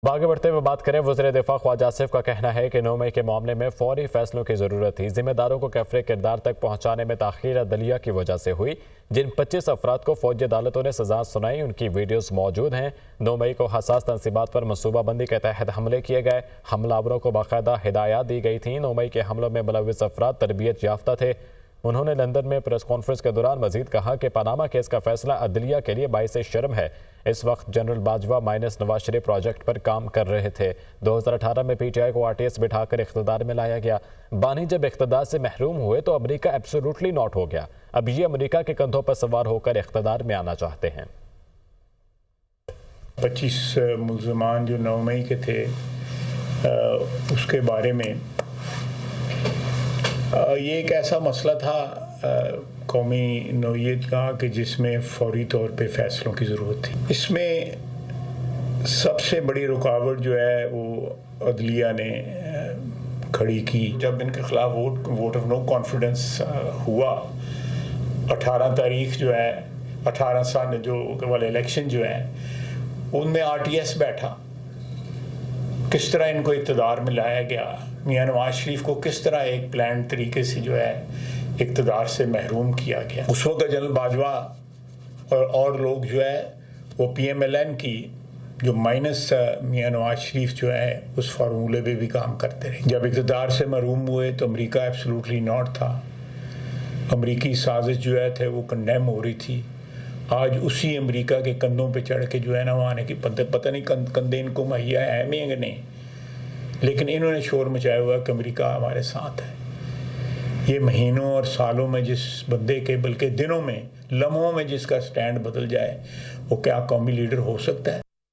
आगे बढ़ते हुए बात करें, वज़ीर दिफा ख्वाजा आसिफ का कहना है कि 9 मई के मामले में फौरी फैसलों की ज़रूरत थी। जिम्मेदारों को कैफरे किरदार तक पहुँचाने में ताख़ीर अदलिया की वजह से हुई। जिन 25 अफराद को फौजी अदालतों ने सजा सुनाई, उनकी वीडियोज़ मौजूद हैं। 9 मई को हसास तनसीबात पर मनसूबाबंदी के तहत हमले किए गए। हमलावरों को बाकायदा हिदायत दी गई थी। 9 मई के हमलों में मुलव्विस अफराद तरबियत याफ्ता थे। उन्होंने लंदन में प्रेस कॉन्फ्रेंस के दौरान मजीद कहा कि पनामा केस का फैसला अदलिया के लिए बाइस शर्म है। इस वक्त general Bajwa minus Nawaz Sharif project पर काम कर रहे थे। 2018 में PTI को RTS बिठाकर इख्तिदार में लाया गया। बानी जब इख्तिदार से महरूम हुए तो अमेरिका एब्सोल्युटली नॉट हो गया। अब ये अमेरिका के कंधों पर सवार होकर इख्तिदार में आना चाहते हैं। 25 मुल्ज़मान जो 9 मई के थे, उसके बारे में ये एक ऐसा मसला था कौमी नौइयत का कि जिसमें फौरी तौर पे फ़ैसलों की ज़रूरत थी। इसमें सबसे बड़ी रुकावट जो है वो अदलिया ने खड़ी की। जब इनके ख़िलाफ़ वोट ऑफ नो कॉन्फिडेंस हुआ, 18 तारीख जो है 18 साल जो वाले इलेक्शन जो है उनमें RTS बैठा। किस तरह इनको इक़्तिदार में लाया गया, मियां नवाज शरीफ को किस तरह एक प्लान तरीके से जो है इक़्तिदार से महरूम किया गया। उस वक्त जनरल बाजवा और लोग जो है वो PMLN की जो माइनस मियां नवाज शरीफ जो है उस फार्मूले पे भी काम करते रहे। जब इक़्तिदार से महरूम हुए तो अमेरिका एब्सोल्युटली नॉट था। अमेरिकी साजिश जो है वो कंडेम हो रही थी। आज उसी अमेरिका के कंधों पे चढ़ के जो है ना वहाँ आने की पता नहीं कंधे इनको मुहैया है में या नहीं, लेकिन इन्होंने शोर मचाया हुआ कि अमेरिका हमारे साथ है। ये महीनों और सालों में जिस बंदे के, बल्कि दिनों में, लम्हों में जिसका स्टैंड बदल जाए, वो क्या कौमी लीडर हो सकता है?